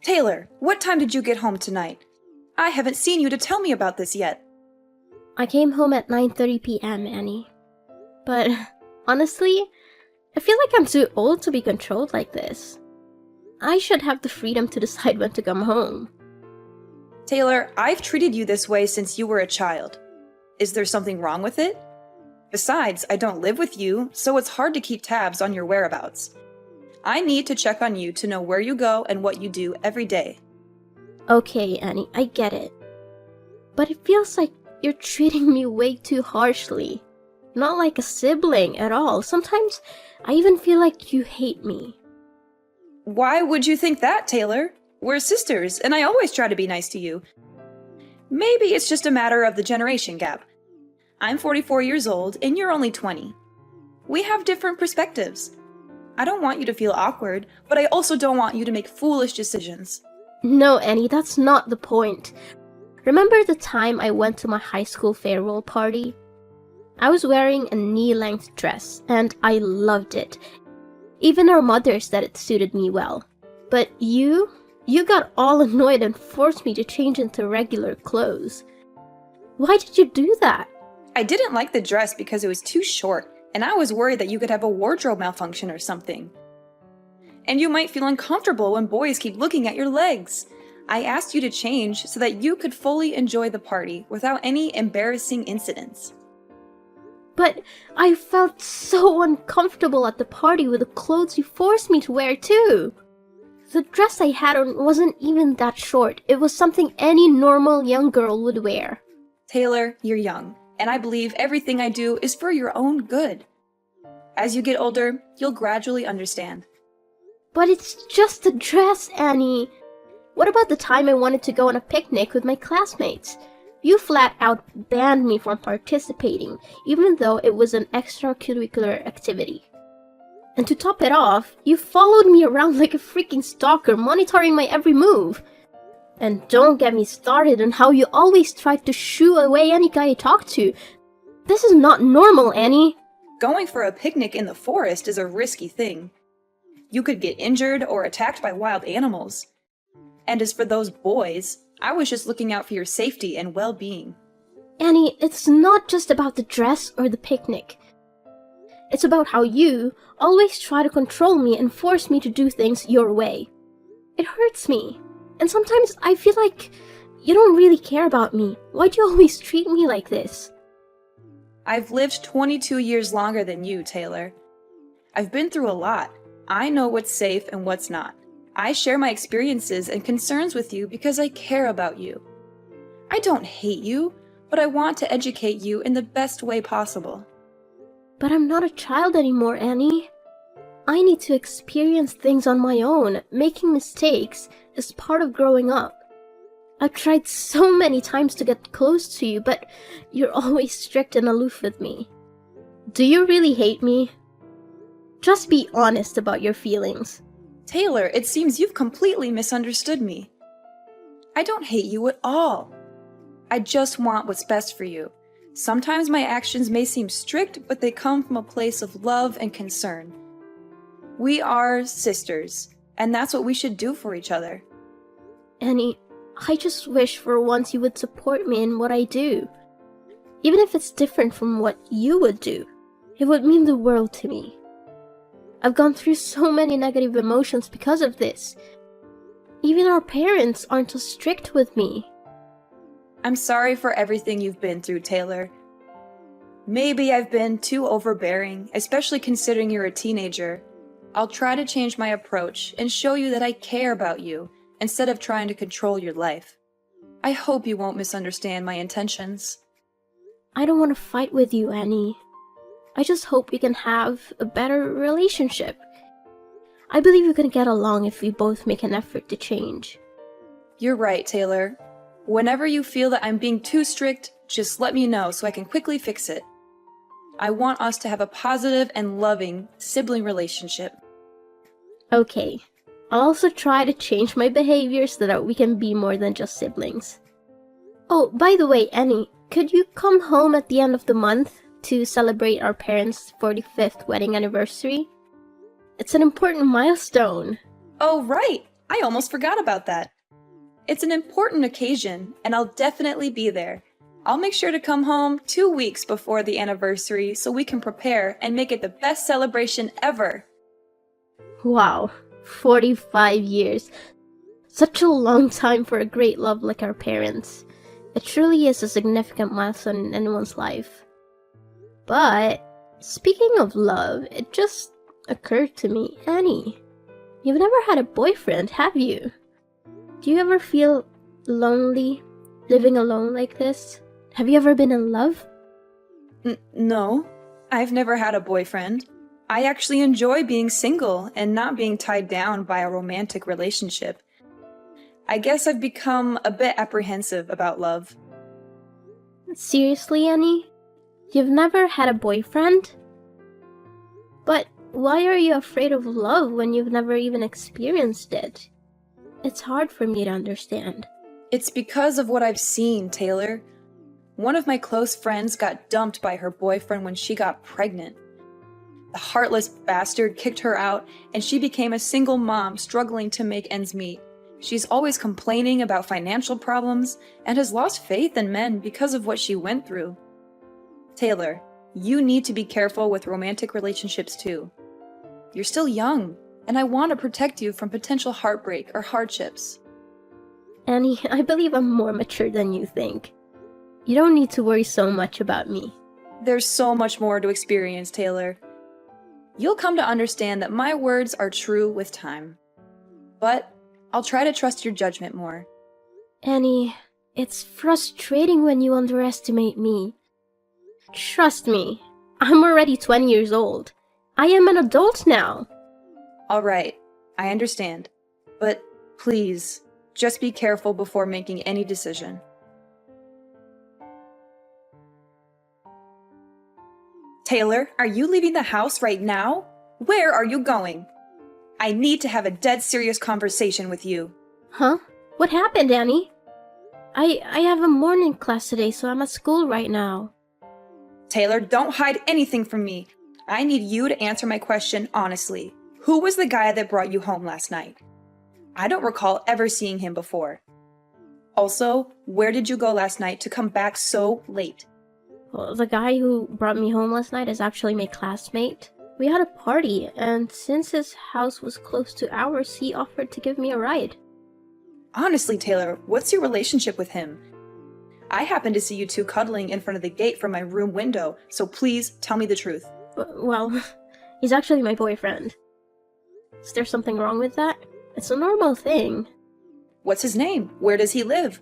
Taylor, what time did you get home tonight? I haven't seen you to tell me about this yet. I came home at 9:30 p.m., Annie. But honestly, I feel like I'm too old to be controlled like this. I should have the freedom to decide when to come home. Taylor, I've treated you this way since you were a child. Is there something wrong with it? Besides, I don't live with you, so it's hard to keep tabs on your whereabouts. I need to check on you to know where you go and what you do every day. Okay, Annie, I get it. But it feels like you're treating me way too harshly. Not like a sibling at all. Sometimes I even feel like you hate me. Why would you think that, Taylor? We're sisters, and I always try to be nice to you. Maybe it's just a matter of the generation gap. I'm 44 years old, and you're only 20. We have different perspectives. I don't want you to feel awkward, but I also don't want you to make foolish decisions. No, Annie, that's not the point. Remember the time I went to my high school farewell party? I was wearing a knee-length dress, and I loved it. Even our mother said it suited me well. But you got all annoyed and forced me to change into regular clothes. Why did you do that? I didn't like the dress because it was too short, and I was worried that you could have a wardrobe malfunction or something. And you might feel uncomfortable when boys keep looking at your legs. I asked you to change so that you could fully enjoy the party without any embarrassing incidents. But I felt so uncomfortable at the party with the clothes you forced me to wear too. The dress I had on wasn't even that short. It was something any normal young girl would wear. Taylor, you're young, and I believe everything I do is for your own good. As you get older, you'll gradually understand. But it's just a dress, Annie. What about the time I wanted to go on a picnic with my classmates? You flat out banned me from participating, even though it was an extracurricular activity. And to top it off, you followed me around like a freaking stalker, monitoring my every move. And don't get me started on how you always tried to shoo away any guy I talked to. This is not normal, Annie. Going for a picnic in the forest is a risky thing. You could get injured or attacked by wild animals. And as for those boys, I was just looking out for your safety and well-being. Annie, it's not just about the dress or the picnic. It's about how you always try to control me and force me to do things your way. It hurts me. And sometimes I feel like you don't really care about me. Why do you always treat me like this? I've lived 22 years longer than you, Taylor. I've been through a lot. I know what's safe and what's not. I share my experiences and concerns with you because I care about you. I don't hate you, but I want to educate you in the best way possible. But I'm not a child anymore, Annie. I need to experience things on my own. Making mistakes is part of growing up. I've tried so many times to get close to you, but you're always strict and aloof with me. Do you really hate me? Just be honest about your feelings. Taylor, it seems you've completely misunderstood me. I don't hate you at all. I just want what's best for you. Sometimes my actions may seem strict, but they come from a place of love and concern. We are sisters, and that's what we should do for each other. Annie, I just wish for once you would support me in what I do. Even if it's different from what you would do, it would mean the world to me. I've gone through so many negative emotions because of this. Even our parents aren't so strict with me. I'm sorry for everything you've been through, Taylor. Maybe I've been too overbearing, especially considering you're a teenager. I'll try to change my approach and show you that I care about you instead of trying to control your life. I hope you won't misunderstand my intentions. I don't want to fight with you, Annie. I just hope we can have a better relationship. I believe we can get along if we both make an effort to change. You're right, Taylor. Whenever you feel that I'm being too strict, just let me know so I can quickly fix it. I want us to have a positive and loving sibling relationship. Okay, I'll also try to change my behavior so that we can be more than just siblings. Oh, by the way, Annie, could you come home at the end of the month to celebrate our parents' 45th wedding anniversary? It's an important milestone. Oh, right! I almost forgot about that. It's an important occasion, and I'll definitely be there. I'll make sure to come home 2 weeks before the anniversary so we can prepare and make it the best celebration ever. Wow, 45 years. Such a long time for a great love like our parents. It truly is a significant milestone in anyone's life. But, speaking of love, it just occurred to me, Annie, you've never had a boyfriend, have you? Do you ever feel lonely, living alone like this? Have you ever been in love? No, I've never had a boyfriend. I actually enjoy being single and not being tied down by a romantic relationship. I guess I've become a bit apprehensive about love. Seriously, Annie? You've never had a boyfriend? But why are you afraid of love when you've never even experienced it? It's hard for me to understand. It's because of what I've seen, Taylor. One of my close friends got dumped by her boyfriend when she got pregnant. The heartless bastard kicked her out, and she became a single mom struggling to make ends meet. She's always complaining about financial problems and has lost faith in men because of what she went through. Taylor, you need to be careful with romantic relationships too. You're still young, and I want to protect you from potential heartbreak or hardships. Annie, I believe I'm more mature than you think. You don't need to worry so much about me. There's so much more to experience, Taylor. You'll come to understand that my words are true with time. But I'll try to trust your judgment more. Annie, it's frustrating when you underestimate me. Trust me, I'm already 20 years old. I am an adult now. All right, I understand. But please, just be careful before making any decision. Taylor, are you leaving the house right now? Where are you going? I need to have a dead serious conversation with you. Huh? What happened, Annie? I have a morning class today, so I'm at school right now. Taylor, don't hide anything from me. I need you to answer my question honestly. Who was the guy that brought you home last night? I don't recall ever seeing him before. Also, where did you go last night to come back so late? Well, the guy who brought me home last night is actually my classmate. We had a party, and since his house was close to ours, he offered to give me a ride. Honestly, Taylor, what's your relationship with him? I happened to see you two cuddling in front of the gate from my room window, so please tell me the truth. Well, he's actually my boyfriend. Is there something wrong with that? It's a normal thing. What's his name? Where does he live?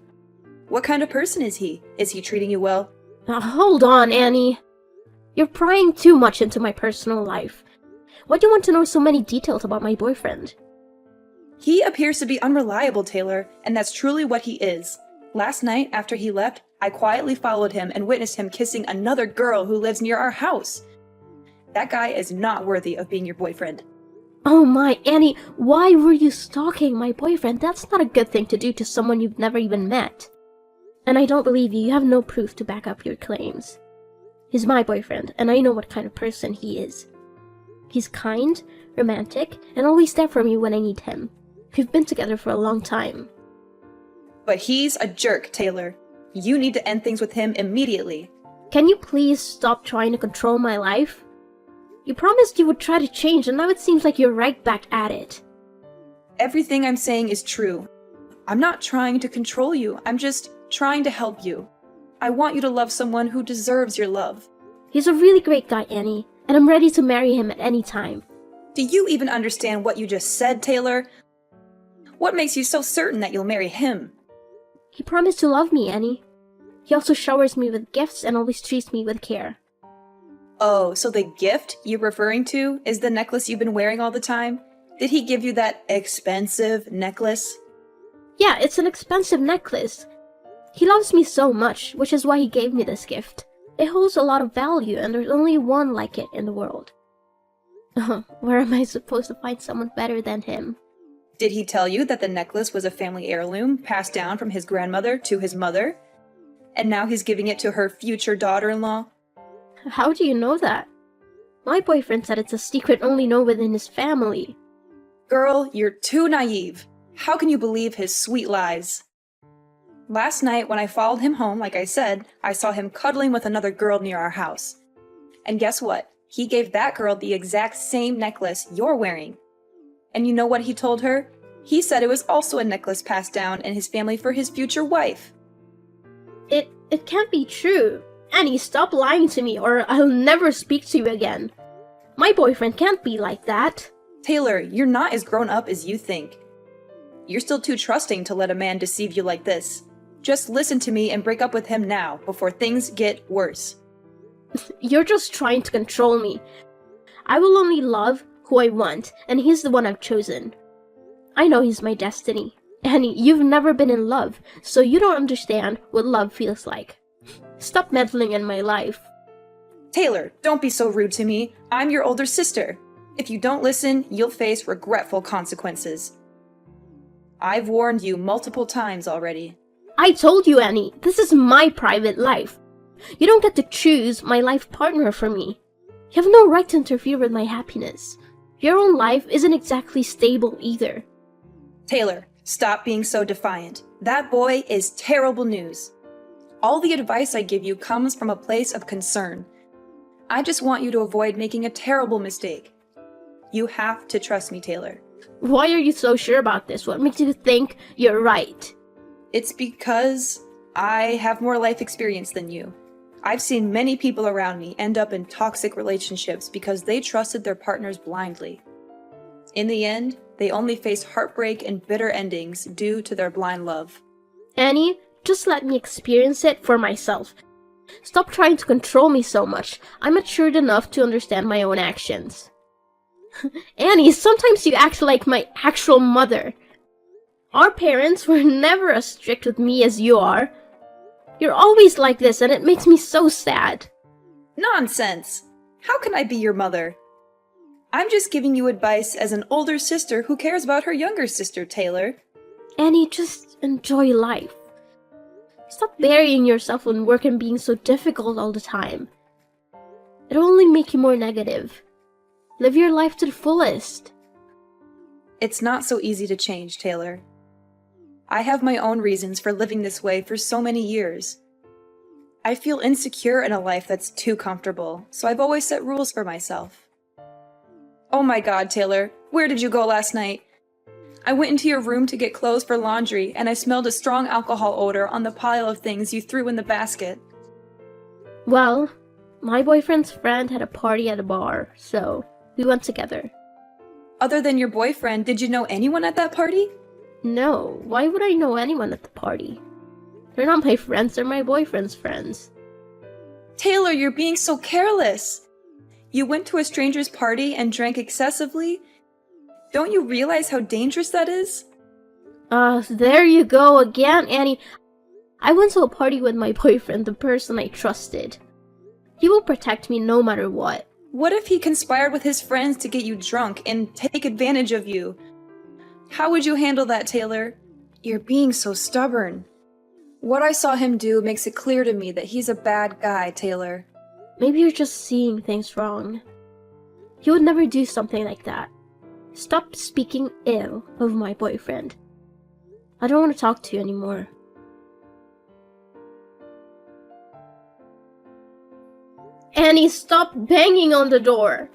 What kind of person is he? Is he treating you well? Now, hold on, Annie. You're prying too much into my personal life. Why do you want to know so many details about my boyfriend? He appears to be unreliable, Taylor, and that's truly what he is. Last night, after he left, I quietly followed him and witnessed him kissing another girl who lives near our house. That guy is not worthy of being your boyfriend. Oh my, Annie, why were you stalking my boyfriend? That's not a good thing to do to someone you've never even met. And I don't believe you. You have no proof to back up your claims. He's my boyfriend, and I know what kind of person he is. He's kind, romantic, and always there for me when I need him. We've been together for a long time. But he's a jerk, Taylor. You need to end things with him immediately. Can you please stop trying to control my life? You promised you would try to change, and now it seems like you're right back at it. Everything I'm saying is true. I'm not trying to control you. I'm just trying to help you. I want you to love someone who deserves your love. He's a really great guy, Annie, and I'm ready to marry him at any time. Do you even understand what you just said, Taylor? What makes you so certain that you'll marry him? He promised to love me, Annie. He also showers me with gifts and always treats me with care. Oh, so the gift you're referring to is the necklace you've been wearing all the time? Did he give you that expensive necklace? Yeah, it's an expensive necklace. He loves me so much, which is why he gave me this gift. It holds a lot of value, and there's only one like it in the world. Where am I supposed to find someone better than him? Did he tell you that the necklace was a family heirloom passed down from his grandmother to his mother? And now he's giving it to her future daughter-in-law? How do you know that? My boyfriend said it's a secret only known within his family. Girl, you're too naive. How can you believe his sweet lies? Last night, when I followed him home, like I said, I saw him cuddling with another girl near our house. And guess what? He gave that girl the exact same necklace you're wearing. And you know what he told her? He said it was also a necklace passed down in his family for his future wife. It can't be true. Annie, stop lying to me or I'll never speak to you again. My boyfriend can't be like that. Taylor, you're not as grown up as you think. You're still too trusting to let a man deceive you like this. Just listen to me and break up with him now before things get worse. You're just trying to control me. I will only love who I want, and he's the one I've chosen. I know he's my destiny. Annie, you've never been in love, so you don't understand what love feels like. Stop meddling in my life. Taylor, don't be so rude to me. I'm your older sister. If you don't listen, you'll face regretful consequences. I've warned you multiple times already. I told you, Annie, this is my private life. You don't get to choose my life partner for me. You have no right to interfere with my happiness. Your own life isn't exactly stable either. Taylor, stop being so defiant. That boy is terrible news. All the advice I give you comes from a place of concern. I just want you to avoid making a terrible mistake. You have to trust me, Taylor. Why are you so sure about this? What makes you think you're right? It's because I have more life experience than you. I've seen many people around me end up in toxic relationships because they trusted their partners blindly. In the end, they only face heartbreak and bitter endings due to their blind love. Annie, just let me experience it for myself. Stop trying to control me so much. I'm matured enough to understand my own actions. Annie, sometimes you act like my actual mother. Our parents were never as strict with me as you are. You're always like this, and it makes me so sad. Nonsense! How can I be your mother? I'm just giving you advice as an older sister who cares about her younger sister, Taylor. Annie, just enjoy life. Stop burying yourself in work and being so difficult all the time. It'll only make you more negative. Live your life to the fullest. It's not so easy to change, Taylor. I have my own reasons for living this way for so many years. I feel insecure in a life that's too comfortable, so I've always set rules for myself. Oh my God, Taylor, where did you go last night? I went into your room to get clothes for laundry, and I smelled a strong alcohol odor on the pile of things you threw in the basket. Well, my boyfriend's friend had a party at a bar, so we went together. Other than your boyfriend, did you know anyone at that party? No, why would I know anyone at the party? They're not my friends, they're my boyfriend's friends. Taylor, you're being so careless. You went to a stranger's party and drank excessively? Don't you realize how dangerous that is? There you go again, Annie. I went to a party with my boyfriend, the person I trusted. He will protect me no matter what. What if he conspired with his friends to get you drunk and take advantage of you? How would you handle that, Taylor? You're being so stubborn. What I saw him do makes it clear to me that he's a bad guy, Taylor. Maybe you're just seeing things wrong. He would never do something like that. Stop speaking ill of my boyfriend. I don't want to talk to you anymore. Annie, stop banging on the door.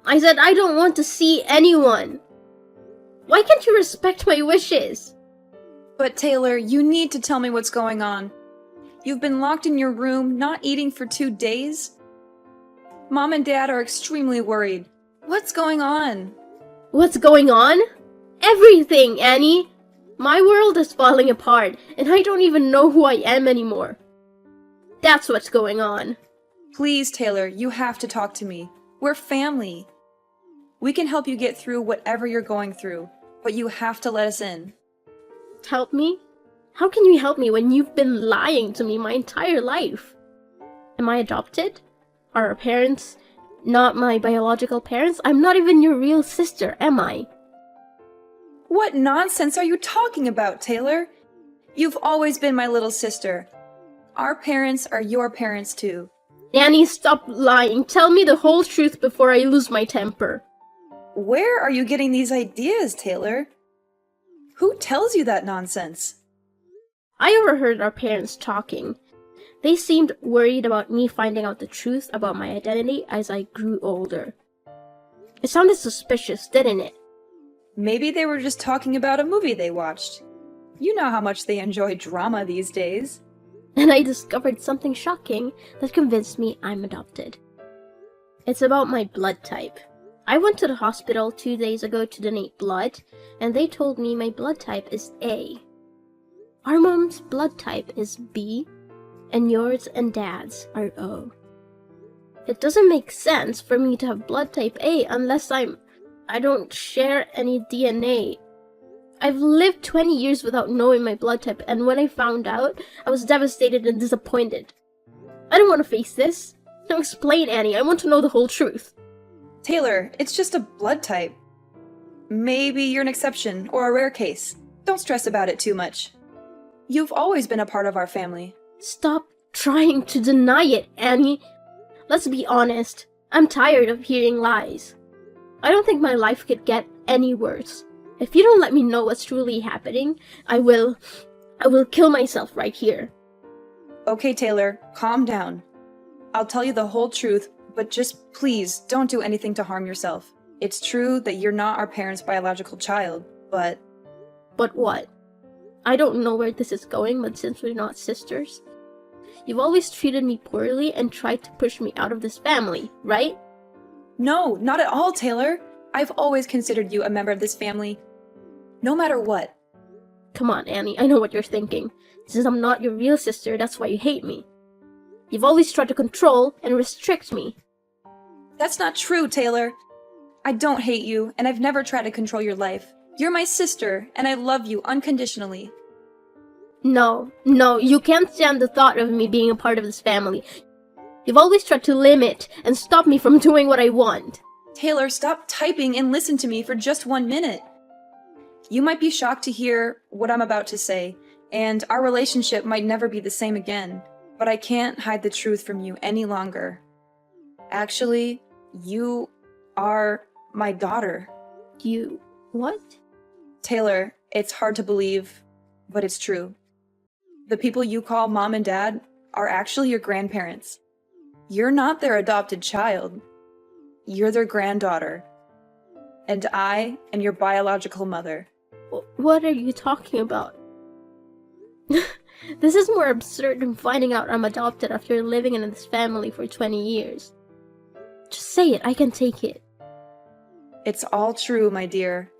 I said I don't want to see anyone. Why can't you respect my wishes? But Taylor, you need to tell me what's going on. You've been locked in your room, not eating for 2 days? Mom and Dad are extremely worried. What's going on? What's going on? Everything, Annie! My world is falling apart, and I don't even know who I am anymore. That's what's going on. Please, Taylor, you have to talk to me. We're family. We can help you get through whatever you're going through, but you have to let us in. Help me? How can you help me when you've been lying to me my entire life? Am I adopted? Are our parents not my biological parents? I'm not even your real sister, am I? What nonsense are you talking about, Taylor? You've always been my little sister. Our parents are your parents too. Annie, stop lying. Tell me the whole truth before I lose my temper. Where are you getting these ideas, Taylor? Who tells you that nonsense? I overheard our parents talking. They seemed worried about me finding out the truth about my identity as I grew older. It sounded suspicious, didn't it? Maybe they were just talking about a movie they watched. You know how much they enjoy drama these days. And I discovered something shocking that convinced me I'm adopted. It's about my blood type. I went to the hospital 2 days ago to donate blood, and they told me my blood type is A. Our mom's blood type is B, and yours and Dad's are O. It doesn't make sense for me to have blood type A unless I don't share any DNA. I've lived 20 years without knowing my blood type, and when I found out, I was devastated and disappointed. I don't want to face this. Now explain, Annie. I want to know the whole truth. Taylor, it's just a blood type. Maybe you're an exception or a rare case. Don't stress about it too much. You've always been a part of our family. Stop trying to deny it, Annie. Let's be honest. I'm tired of hearing lies. I don't think my life could get any worse. If you don't let me know what's truly happening, I will kill myself right here. Okay, Taylor, calm down. I'll tell you the whole truth, but just please don't do anything to harm yourself. It's true that you're not our parents' biological child, but... But what? I don't know where this is going, but since we're not sisters, you've always treated me poorly and tried to push me out of this family, right? No, not at all, Taylor. I've always considered you a member of this family, no matter what. Come on, Annie, I know what you're thinking. Since I'm not your real sister, that's why you hate me. You've always tried to control and restrict me. That's not true, Taylor. I don't hate you, and I've never tried to control your life. You're my sister, and I love you unconditionally. No, you can't stand the thought of me being a part of this family. You've always tried to limit and stop me from doing what I want. Taylor, stop typing and listen to me for just 1 minute. You might be shocked to hear what I'm about to say, and our relationship might never be the same again, but I can't hide the truth from you any longer. Actually, you are my daughter. You... what? Taylor, it's hard to believe, but it's true. The people you call mom and dad are actually your grandparents. You're not their adopted child. You're their granddaughter. And I am your biological mother. What are you talking about? This is more absurd than finding out I'm adopted after living in this family for 20 years. Just say it, I can take it. It's all true, my dear.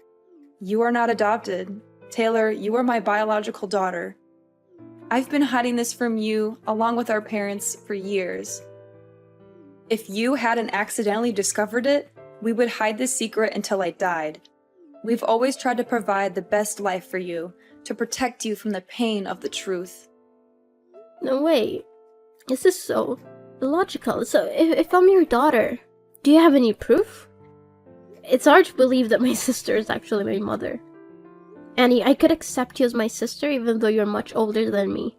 You are not adopted. Taylor, you are my biological daughter. I've been hiding this from you, along with our parents, for years. If you hadn't accidentally discovered it, we would hide this secret until I died. We've always tried to provide the best life for you, to protect you from the pain of the truth. No, wait. Is this so illogical? So, if I'm your daughter, do you have any proof? It's hard to believe that my sister is actually my mother. Annie, I could accept you as my sister even though you're much older than me.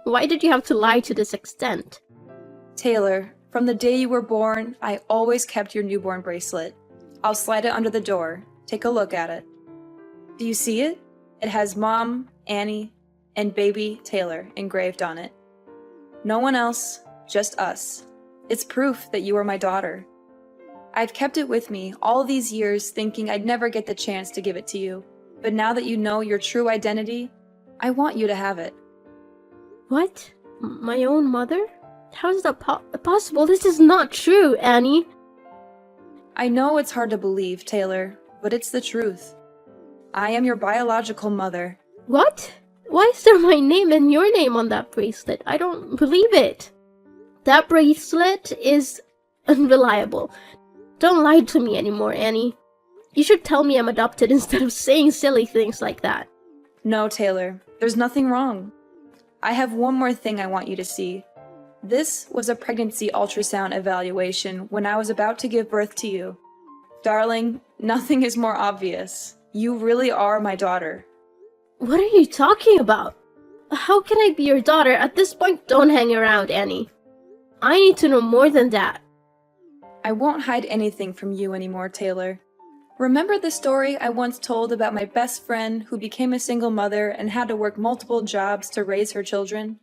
Why did you have to lie to this extent? Taylor, from the day you were born, I always kept your newborn bracelet. I'll slide it under the door. Take a look at it. Do you see it? It has Mom, Annie, and baby Taylor engraved on it. No one else, just us. It's proof that you are my daughter. I've kept it with me all these years thinking I'd never get the chance to give it to you. But now that you know your true identity, I want you to have it. What? My own mother? How is that possible? This is not true, Annie. I know it's hard to believe, Taylor, but it's the truth. I am your biological mother. What? Why is there my name and your name on that bracelet? I don't believe it. That bracelet is unreliable. Don't lie to me anymore, Annie. You should tell me I'm adopted instead of saying silly things like that. No, Taylor, there's nothing wrong. I have one more thing I want you to see. This was a pregnancy ultrasound evaluation when I was about to give birth to you. Darling, nothing is more obvious. You really are my daughter. What are you talking about? How can I be your daughter? At this point, don't hang around, Annie. I need to know more than that. I won't hide anything from you anymore, Taylor. Remember the story I once told about my best friend who became a single mother and had to work multiple jobs to raise her children?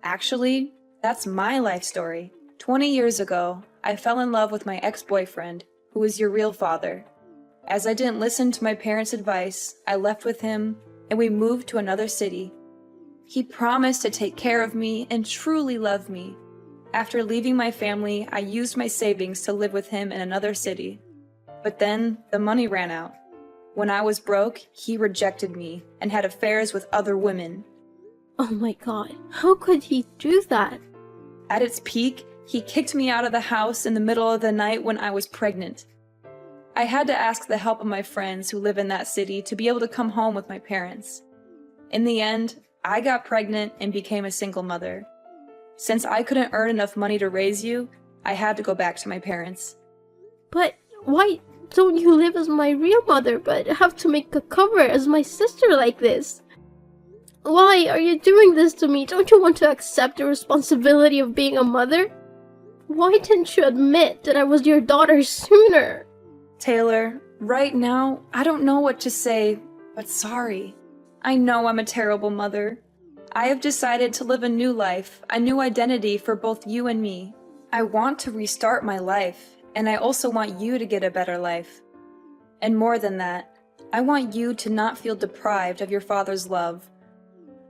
Actually, that's my life story. 20 years ago, I fell in love with my ex-boyfriend, who was your real father. As I didn't listen to my parents' advice, I left with him, and we moved to another city. He promised to take care of me and truly love me. After leaving my family, I used my savings to live with him in another city. But then, the money ran out. When I was broke, he rejected me and had affairs with other women. Oh my god, how could he do that? At its peak, he kicked me out of the house in the middle of the night when I was pregnant. I had to ask the help of my friends who live in that city to be able to come home with my parents. In the end, I got pregnant and became a single mother. Since I couldn't earn enough money to raise you, I had to go back to my parents. But why don't you live as my real mother but have to make a cover as my sister like this? Why are you doing this to me? Don't you want to accept the responsibility of being a mother? Why didn't you admit that I was your daughter sooner? Taylor, right now, I don't know what to say, but sorry. I know I'm a terrible mother. I have decided to live a new life, a new identity for both you and me. I want to restart my life, and I also want you to get a better life. And more than that, I want you to not feel deprived of your father's love.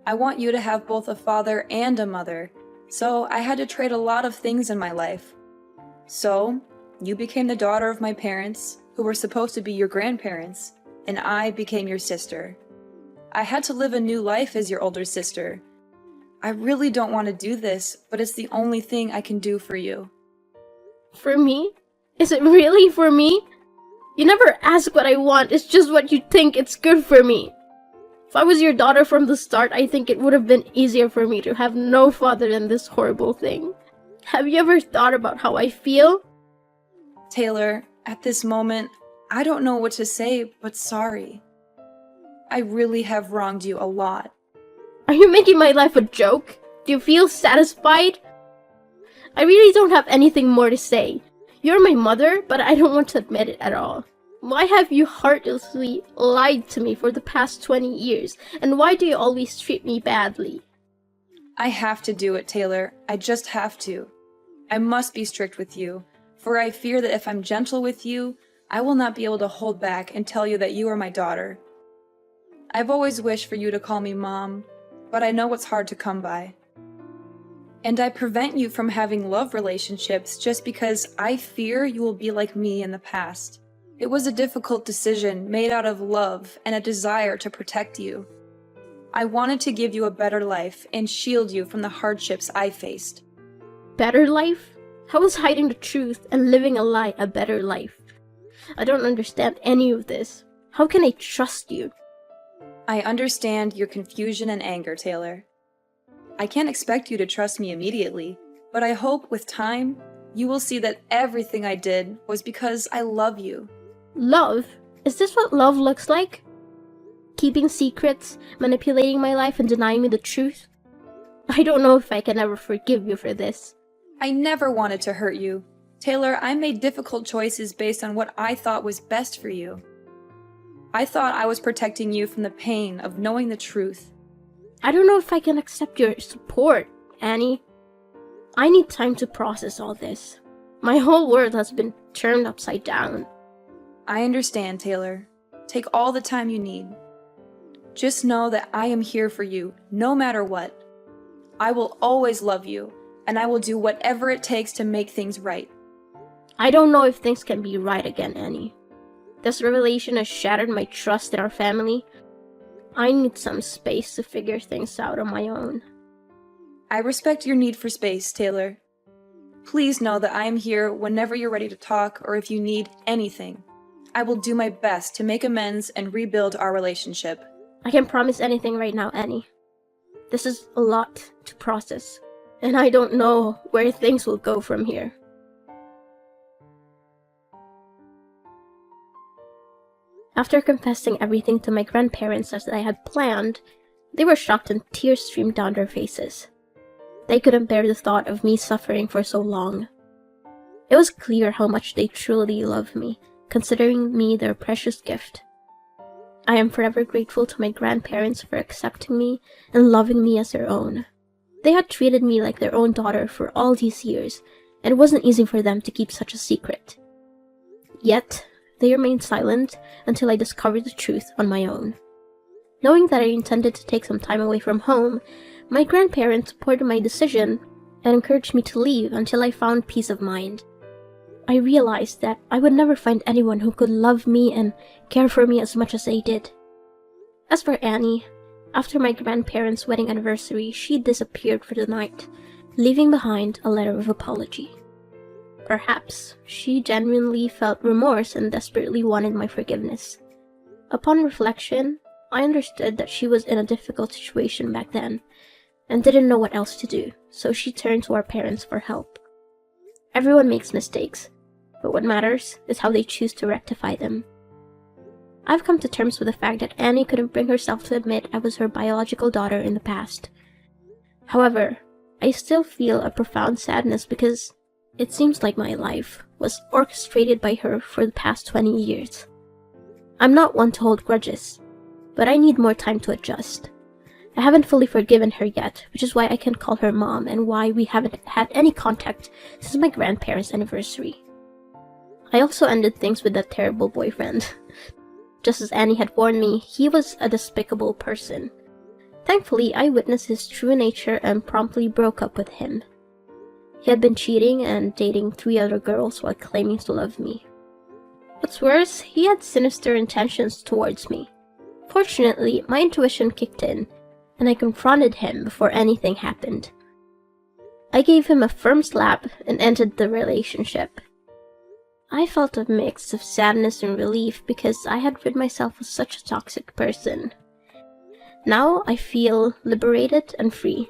I want you to have both a father and a mother, so I had to trade a lot of things in my life. So, you became the daughter of my parents, who were supposed to be your grandparents, and I became your sister. I had to live a new life as your older sister. I really don't want to do this, but it's the only thing I can do for you. For me? Is it really for me? You never ask what I want, it's just what you think it's good for me. If I was your daughter from the start, I think it would have been easier for me to have no father than this horrible thing. Have you ever thought about how I feel? Taylor, at this moment, I don't know what to say, but sorry. I really have wronged you a lot. Are you making my life a joke? Do you feel satisfied? I really don't have anything more to say. You're my mother, but I don't want to admit it at all. Why have you heartlessly lied to me for the past 20 years? And why do you always treat me badly? I have to do it, Taylor. I just have to. I must be strict with you, for I fear that if I'm gentle with you, I will not be able to hold back and tell you that you are my daughter. I've always wished for you to call me Mom, but I know it's hard to come by. And I prevent you from having love relationships just because I fear you will be like me in the past. It was a difficult decision made out of love and a desire to protect you. I wanted to give you a better life and shield you from the hardships I faced. Better life? How is hiding the truth and living a lie a better life? I don't understand any of this. How can I trust you? I understand your confusion and anger, Taylor. I can't expect you to trust me immediately, but I hope with time, you will see that everything I did was because I love you. Love? Is this what love looks like? Keeping secrets, manipulating my life, and denying me the truth? I don't know if I can ever forgive you for this. I never wanted to hurt you. Taylor, I made difficult choices based on what I thought was best for you. I thought I was protecting you from the pain of knowing the truth. I don't know if I can accept your support, Annie. I need time to process all this. My whole world has been turned upside down. I understand, Taylor. Take all the time you need. Just know that I am here for you, no matter what. I will always love you, and I will do whatever it takes to make things right. I don't know if things can be right again, Annie. This revelation has shattered my trust in our family. I need some space to figure things out on my own. I respect your need for space, Taylor. Please know that I am here whenever you're ready to talk or if you need anything. I will do my best to make amends and rebuild our relationship. I can't promise anything right now, Annie. This is a lot to process, and I don't know where things will go from here. After confessing everything to my grandparents as I had planned, they were shocked and tears streamed down their faces. They couldn't bear the thought of me suffering for so long. It was clear how much they truly loved me, considering me their precious gift. I am forever grateful to my grandparents for accepting me and loving me as their own. They had treated me like their own daughter for all these years, and it wasn't easy for them to keep such a secret. Yet, they remained silent until I discovered the truth on my own. Knowing that I intended to take some time away from home, my grandparents supported my decision and encouraged me to leave until I found peace of mind. I realized that I would never find anyone who could love me and care for me as much as they did. As for Annie, after my grandparents' wedding anniversary, she disappeared for the night, leaving behind a letter of apology. Perhaps she genuinely felt remorse and desperately wanted my forgiveness. Upon reflection, I understood that she was in a difficult situation back then and didn't know what else to do, so she turned to our parents for help. Everyone makes mistakes, but what matters is how they choose to rectify them. I've come to terms with the fact that Annie couldn't bring herself to admit I was her biological daughter in the past. However, I still feel a profound sadness because it seems like my life was orchestrated by her for the past 20 years. I'm not one to hold grudges, but I need more time to adjust. I haven't fully forgiven her yet, which is why I can't call her mom and why we haven't had any contact since my grandparents' anniversary. I also ended things with that terrible boyfriend. Just as Annie had warned me, he was a despicable person. Thankfully, I witnessed his true nature and promptly broke up with him. He had been cheating and dating 3 other girls while claiming to love me. What's worse, he had sinister intentions towards me. Fortunately, my intuition kicked in, and I confronted him before anything happened. I gave him a firm slap and ended the relationship. I felt a mix of sadness and relief because I had rid myself of such a toxic person. Now I feel liberated and free.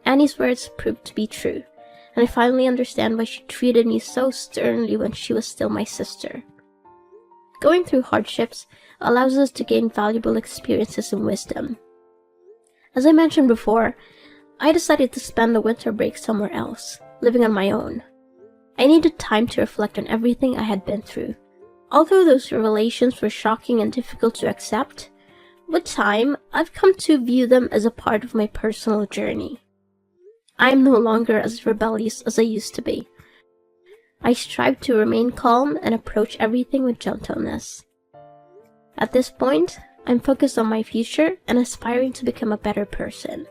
Annie's words proved to be true, and I finally understand why she treated me so sternly when she was still my sister. Going through hardships allows us to gain valuable experiences and wisdom. As I mentioned before, I decided to spend the winter break somewhere else, living on my own. I needed time to reflect on everything I had been through. Although those revelations were shocking and difficult to accept, with time, I've come to view them as a part of my personal journey. I am no longer as rebellious as I used to be. I strive to remain calm and approach everything with gentleness. At this point, I'm focused on my future and aspiring to become a better person.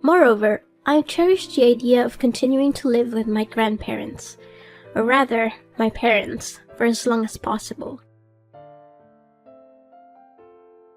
Moreover, I cherish the idea of continuing to live with my grandparents, or rather, my parents, for as long as possible.